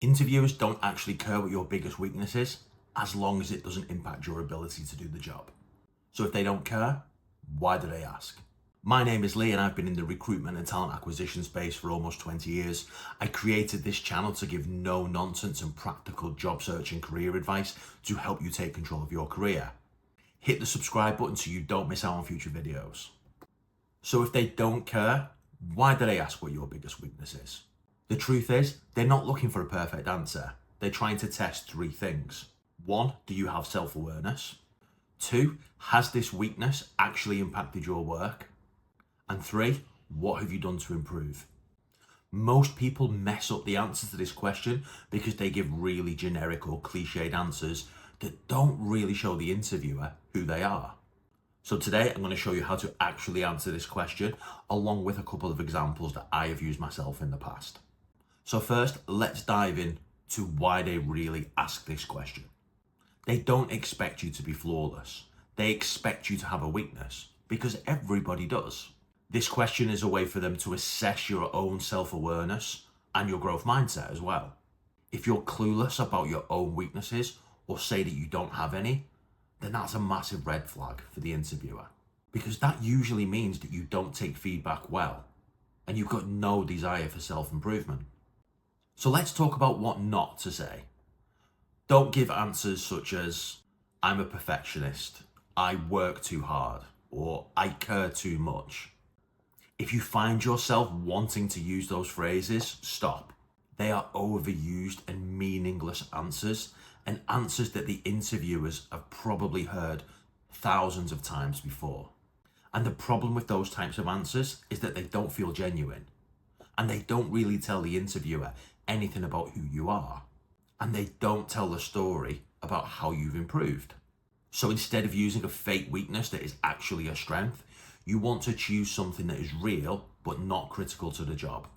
Interviewers don't actually care what your biggest weakness is, as long as it doesn't impact your ability to do the job. So if they don't care, why do they ask? My name is Lee and I've been in the recruitment and talent acquisition space for almost 20 years. I created this channel to give no nonsense and practical job search and career advice to help you take control of your career. Hit the subscribe button so you don't miss out on future videos. So if they don't care, why do they ask what your biggest weakness is? The truth is, they're not looking for a perfect answer. They're trying to test three things. 1, do you have self-awareness? 2, has this weakness actually impacted your work? And 3, what have you done to improve? Most people mess up the answer to this question because they give really generic or cliched answers that don't really show the interviewer who they are. So today I'm going to show you how to actually answer this question, along with a couple of examples that I have used myself in the past. So first, let's dive in to why they really ask this question. They don't expect you to be flawless. They expect you to have a weakness, because everybody does. This question is a way for them to assess your own self-awareness and your growth mindset as well. If you're clueless about your own weaknesses or say that you don't have any, then that's a massive red flag for the interviewer, because that usually means that you don't take feedback well and you've got no desire for self-improvement. So let's talk about what not to say. Don't give answers such as, I'm a perfectionist, I work too hard, or I care too much. If you find yourself wanting to use those phrases, stop. They are overused and meaningless answers, and answers that the interviewers have probably heard thousands of times before. And the problem with those types of answers is that they don't feel genuine, and they don't really tell the interviewer anything about who you are, and they don't tell the story about how you've improved. So instead of using a fake weakness that is actually a strength, you want to choose something that is real but not critical to the job.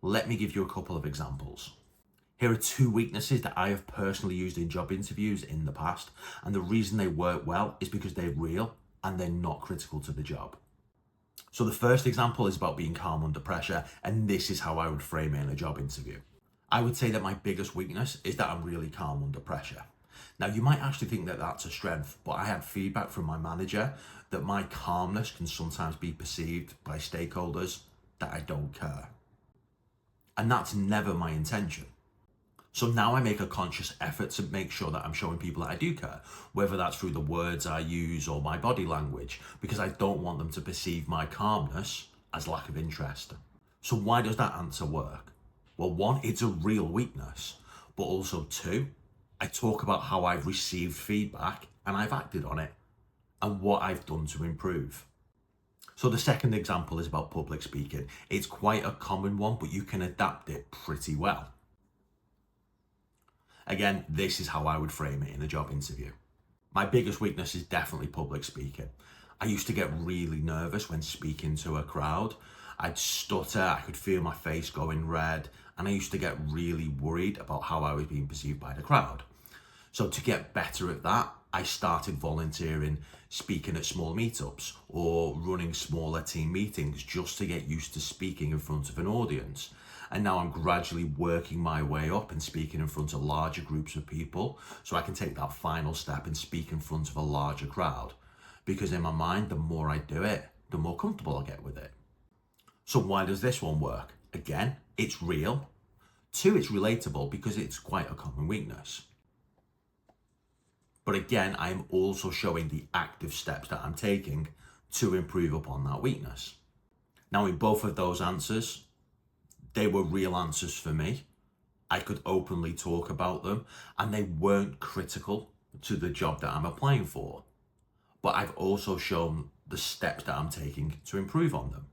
Let me give you a couple of examples. Here are 2 weaknesses that I have personally used in job interviews in the past, and the reason they work well is because they're real and they're not critical to the job. So the first example is about being calm under pressure, and this is how I would frame it in a job interview. I would say that my biggest weakness is that I'm really calm under pressure. Now, you might actually think that that's a strength, but I had feedback from my manager that my calmness can sometimes be perceived by stakeholders that I don't care. And that's never my intention. So now I make a conscious effort to make sure that I'm showing people that I do care, whether that's through the words I use or my body language, because I don't want them to perceive my calmness as lack of interest. So why does that answer work? Well, 1, it's a real weakness, but also 2, I talk about how I've received feedback and I've acted on it and what I've done to improve. So the second example is about public speaking. It's quite a common one, but you can adapt it pretty well. Again, this is how I would frame it in a job interview. My biggest weakness is definitely public speaking. I used to get really nervous when speaking to a crowd. I'd stutter, I could feel my face going red, and I used to get really worried about how I was being perceived by the crowd. So to get better at that, I started volunteering, speaking at small meetups or running smaller team meetings just to get used to speaking in front of an audience. And now I'm gradually working my way up and speaking in front of larger groups of people so I can take that final step and speak in front of a larger crowd. Because in my mind, the more I do it, the more comfortable I get with it. So why does this one work? Again, it's real. 2, it's relatable because it's quite a common weakness. But again, I am also showing the active steps that I'm taking to improve upon that weakness. Now, in both of those answers, they were real answers for me. I could openly talk about them and they weren't critical to the job that I'm applying for. But I've also shown the steps that I'm taking to improve on them.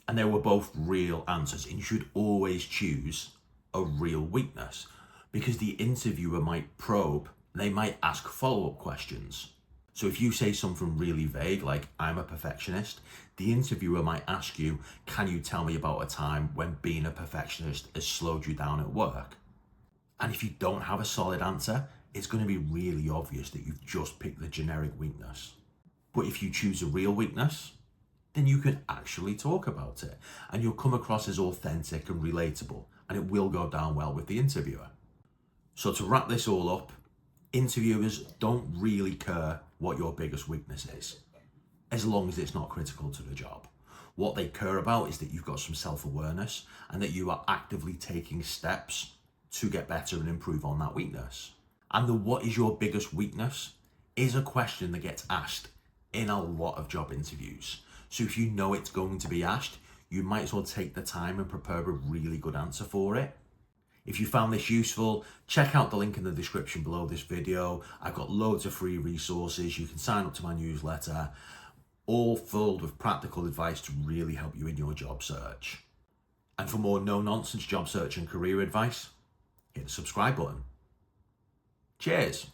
And they were both real answers, and you should always choose a real weakness, because the interviewer might probe, they might ask follow-up questions. So if you say something really vague, like I'm a perfectionist, the interviewer might ask you, can you tell me about a time when being a perfectionist has slowed you down at work? And if you don't have a solid answer, it's going to be really obvious that you've just picked the generic weakness. But if you choose a real weakness, then you can actually talk about it and you'll come across as authentic and relatable. and it will go down well with the interviewer. So to wrap this all up, interviewers don't really care what your biggest weakness is, as long as it's not critical to the job. What they care about is that you've got some self-awareness and that you are actively taking steps to get better and improve on that weakness. And the what is your biggest weakness is a question that gets asked in a lot of job interviews. So if you know it's going to be asked, you might as well take the time and prepare a really good answer for it. If you found this useful, check out the link in the description below this video. I've got loads of free resources. You can sign up to my newsletter, all filled with practical advice to really help you in your job search. And for more no-nonsense job search and career advice, hit the subscribe button. Cheers.